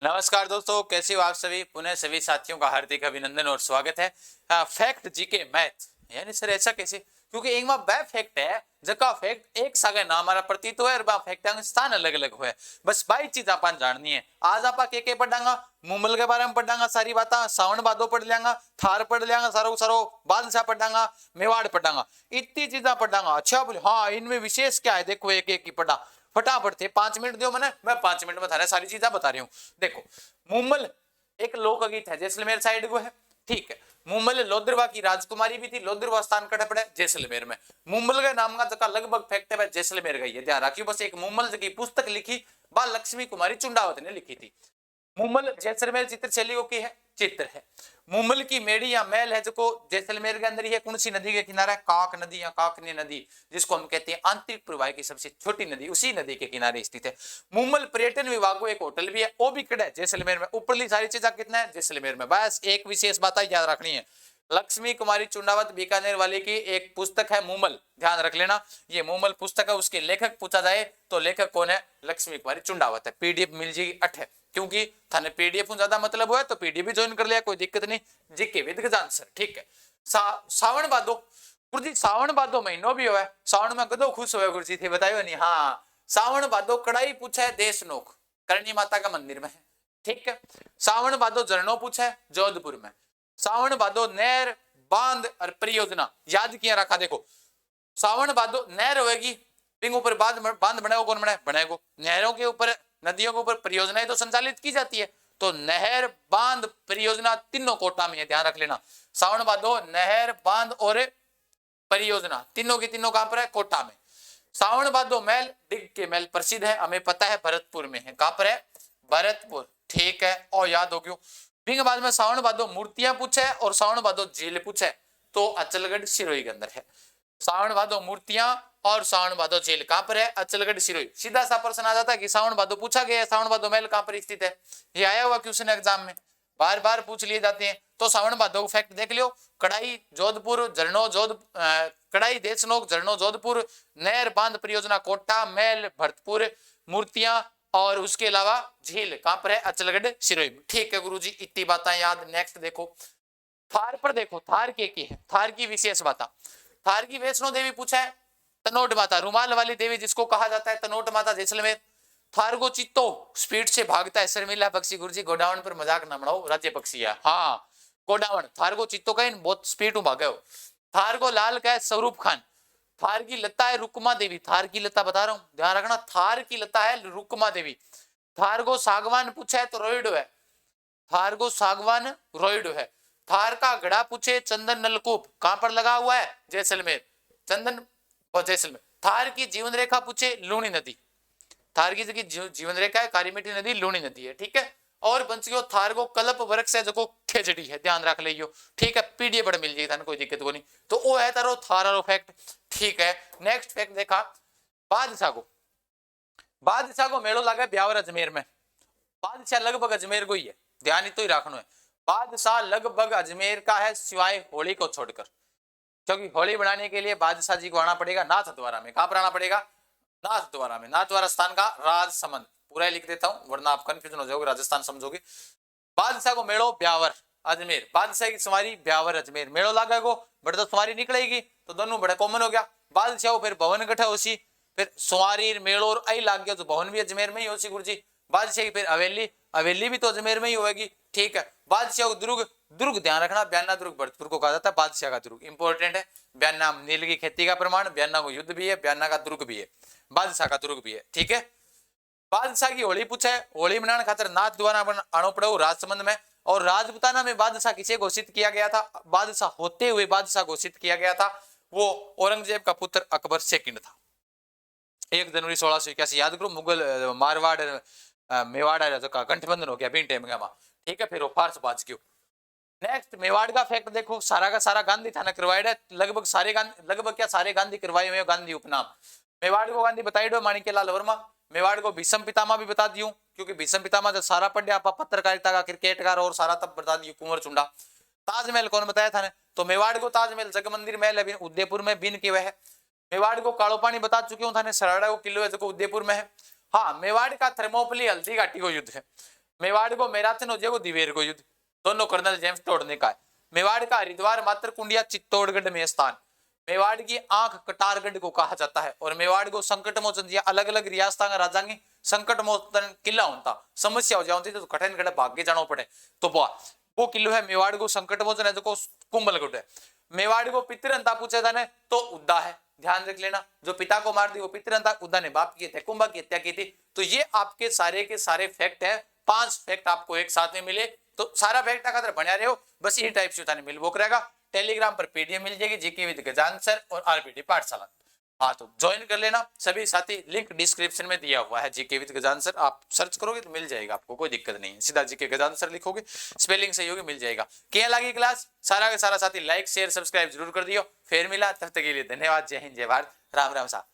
नमस्कार दोस्तों, कैसे हो आप सभी। पुनः सभी साथियों का हार्दिक अभिनंदन और स्वागत है। फैक्ट जीके मैथ यानी सर ऐसा कैसे, क्योंकि एक बार वह फैक्ट है जका फैक्ट एक सागे नाम हमारा प्रतीत हुआ है और बा फैक्ट स्थान अलग अलग हुआ है। बस बाई चीज आपन जाननी है। आज आपा के पढ़ांगा, मुंबल के बारे में पढ़ांगा, सारी बातें सावन बादो पढ़ लेंगा, थार पढ़ लेंगा, सारो सारो बादशाह पढ़ांगा, मेवाड़ पढ़ांगा, इतनी चीजें पढ़ांगा। अच्छा बोले हाँ इनमें विशेष क्या है, देखो एक एक ही पढ़ा। फटाफट थे 5 मिनट दो मैंने, मैं 5 मिनट में थारे सारी चीजें बता रही हूँ। देखो, मुम्मल एक लोकगीत है, जैसलमेर साइड को है, ठीक है। मुम्मल लोद्रवा की राजकुमारी भी थी, लोद्रवा स्थान कड़े पड़े जैसलमेर में। मुम्मल के नाम का जगह लगभग फैक्ट है जैसलमेर गई है, ध्यान रखियो। बस एक मुम्मल की पुस्तक लिखी बा लक्ष्मी कुमारी चुंडावत ने लिखी थी। मुम्मल जैसलमेर चित्र शैली की है, चित्र है। मुम्मल की मेड़ी या महल है जो जैसलमेर के अंदर ही है। कौन सी नदी के किनारे? काक नदी या काकनी नदी, जिसको हम कहते हैं आंतरिक प्रवाह की सबसे छोटी नदी, उसी नदी के किनारे स्थित है। मुम्मल पर्यटन विभाग को एक होटल भी है, वो भी कड़ा है जैसलमेर में। ऊपरली सारी चीजें कितना है जैसलमेर में। बस एक विशेष बात याद रखनी है, लक्ष्मी कुमारी चुंडावत बीकानेर वाले की एक पुस्तक है मुम्मल, ध्यान रख लेना। ये मुम्मल पुस्तक है, उसके लेखक पूछा जाए तो लेखक कौन है? लक्ष्मी कुमारी चुंडावत है। पीडीएफ मिल जाएगी 8 है, क्योंकि थाने पीडीएफ ज्यादा मतलब हुआ है तो पीडीएफ भी ज्वाइन कर लिया, कोई दिक्कत नहीं। जीके विद आंसर, ठीक है। सावन भादो, गुरुजी सावन भादो महीनो भी हुआ है, सावन में कदों खुश हुआ गुरुजी थे बतायो नहीं? हाँ, सावन भादो कड़ाई पूछा है देश नोक, करणी माता का मंदिर में है, ठीक है। सावन भादो झरनो पूछा है जोधपुर में। सावन भादो नहर बांध और परियोजना याद किया रखा। देखो, सावन भादो नहर होगी, पिंग ऊपर बांध बनाएगा, कौन बनाएगा? नहरों के ऊपर, नदियों के ऊपर परियोजनाएं तो संचालित की जाती है। तो नहर बांध परियोजना तीनों कोटा में है, ध्यान रख लेना। सावन भादो नहर बांध और परियोजना तीनों की तीनों कहां पर है? कोटा में। सावन भादो महल, डिग के महल प्रसिद्ध है, हमें पता है भरतपुर में है। कहां पर है? भरतपुर, ठीक है। और याद हो गयो। बिंग बाद में सावन भादो मूर्तियां पूछे और सावन भादो झील पूछे तो अचलगढ़ सिरोही के अंदर है। सावन भादो मूर्तियां और सावन भादो झील कहां पर है? अचलगढ़ सिरोही। सीधा सा प्रश्न आ जाता है कि सावन भादो पूछा गया है, सावन भादो महल कहां पर स्थित है? ये आया हुआ क्वेश्चन एग्जाम में, बार बार पूछ लिए जाते हैं। तो सावन भादो फैक्ट देख लियो। कड़ाई जोधपुर, झरनो कड़ाई देशनोक, झरनो जोधपुर, नहर बांध परियोजना कोटा, महल भरतपुर, मूर्तियां और उसके अलावा झील कहां पर है? अचलगढ़ सिरोही। ठीक है गुरुजी, इतनी बातें याद। नेक्स्ट देखो, थार पर देखो, थार की है, थार की विशेष बात। थार की वैष्णो देवी पूछा है, तनोट माता, रुमाल वाली देवी जिसको कहा जाता है तनोट माता जैसलमेर। थार को चित्तो स्पीड से भागता है, शर्मिला पक्षी। गुरुजी गोडाउन पर मजाक ना बनाओ, राज्य पक्षी है। हाँ, गोडाउन। थार को चित्तो कहीं बहुत स्पीड में भागे हो। थार को लाल का है स्वरूप खान। थार की लता है रुकमा देवी, थार की लता बता रहा हूं, ध्यान रखना। थार की लता है रुकमा देवी। थार को सागवान पूछा है तो रोइडो है, थार को सागवान रोइडो है। थार का घड़ा पूछे चंदन नलकूप, कहां पर लगा हुआ है? जैसलमेर, चंदन और जैसलमेर। थार की जीवन रेखा पूछे लूणी नदी, थार की जीवन रेखा है काली मिट्टी नदी, लूणी नदी है, ठीक है। और बंसियो थार को कल्प वृक्ष है जो खेजड़ी है, ध्यान रख लियो, ठीक है। पीडीएफ पर मिल जाएगी, कोई दिक्कत को नहीं। तो वो है तारो थारा फैक्ट, ठीक है। नेक्स्ट फैक्ट देखा, बादशाह को मेड़ो लगा ब्यावर अजमेर में। बादशाह लगभग अजमेर को ही है, ध्यान तो ही रखना है। बादशाह लगभग अजमेर का है सिवाय होली को छोड़कर, क्योंकि होली बनाने के लिए बादशाह जी को आना पड़ेगा नाथ द्वारा में। कहां पर आना पड़ेगा? नाथ द्वारा में। नाथ द्वारा स्थान का राजसमंद, पूरा लिख देता हूं वरना आप कंफ्यूजन हो जाओगे, राजस्थान समझोगे। बादशाह को मेड़ो ब्यावर अजमेर, बादशाह की सवारी ब्यावर अजमेर, मेड़ो लागा को बड़े तो सवारी निकलेगी, तो दोनों बड़े कॉमन हो गया। बादशाह फिर भवन गठा होसी, फिर सवारी मेड़ो और आई लाग गया तो भवन भी अजमेर में ही होसी गुरुजी। बादशाह की फिर हवेली, हवेली भी तो अजमेर में ही होगी, ठीक है। बादशाह को दुर्ग, दुर्ग ध्यान रखना, ब्याना दुर्ग भरतपुर को कहा जाता है, बादशाह का दुर्ग इंपॉर्टेंट है। ब्याना नील की खेती का प्रमाण, ब्याना को युद्ध भी है, ब्याना का दुर्ग भी है, बादशाह का दुर्ग भी है, ठीक है। बादशाह की होली पूछा है, होली मनाने खातर नाथ द्वारा आनो पड़े राजसमंद में। और राजपुताना में बादशाह किसे घोषित किया गया था? बादशाह होते हुए बादशाह घोषित किया गया था, वो औरंगजेब का पुत्र अकबर सेकंड था। 1 जनवरी 1681, याद करो। मुगल मारवाड़ मेवाड़ का गठबंधन हो गया बीन टाइम में, ठीक है। फिर वो फारस बाज गयो। नेक्स्ट मेवाड़ का फैक्ट देखो, सारा का सारा गांधी थाना करवाया है, लगभग सारे गांधी, लगभग क्या सारे गांधी करवाए हुए गांधी उपनाम। मेवाड़ को गांधी बताई दो माणिक्यलाल वर्मा। मेवाड़ को भीषम पितामह भी बता दियो, क्योंकि भीषम पितामह जब सारा पढ़ आप पत्रकारिता का, क्रिकेटकार और सारा तब बता दियो कुंवर चुंडा। ताजमहल कौन बताया था ने? तो मेवाड़ को ताजमहल जग मंदिर महल है उदयपुर में बिन के वह है। मेवाड़ को कालो पानी बता चुके हूं थाने, सराड़ा को किलो है जो उदयपुर में है। हाँ, मेवाड़ का थर्मोपली हल्दी घाटी को युद्ध है। मेवाड़ को मैराथन हो जाएगा, दिवेर को युद्ध, दोनों कर्नल जेम्स तोड़ने का है। मेवाड़ का हरिद्वार मात्र कुंडिया चित्तौड़गढ़ में स्थान। मेवाड़ की आंख कटारगढ़ को कहा जाता है और मेवाड़ को संकट मोचन या अलग अलग रियासत राजा की संकट मोचन किला होता, समस्या हो जाती तो कठिन खड़े भाग के जाना पड़े, तो वो किलो है मेवाड़ को संकट मोचन है, जो कुंभलगढ़ है। मेवाड़ को पितृहंता पूछे था ने तो उद्दा है, ध्यान रख लेना, जो पिता को मार दी वो पितृहंता, उद्दा ने बाप किए थे, कुंभा की हत्या की थी। तो ये आपके सारे के सारे फैक्ट है, 5 फैक्ट आपको एक साथ में मिले, तो सारा फैक्ट अगर बना रहे हो बस यही टाइप से मिल वो करेगा। टेलीग्राम पर पीडीएफ मिल जाएगी जीके विद गजानन सर और आरबीडी पाठशाला। हाँ तो ज्वाइन कर लेना सभी साथी, लिंक डिस्क्रिप्शन में दिया हुआ है, जीके विद गजानन सर, आप सर्च करोगे तो मिल जाएगा, आपको कोई दिक्कत नहीं है, सीधा जीके गजानन सर लिखोगे, स्पेलिंग सही होगी मिल जाएगा। क्या लगी क्लास, सारा का सारा साथी लाइक शेयर सब्सक्राइब जरूर कर दियो। फिर मिला, तब तक के लिए धन्यवाद, जय हिंद जय भारत, राम राम साहब।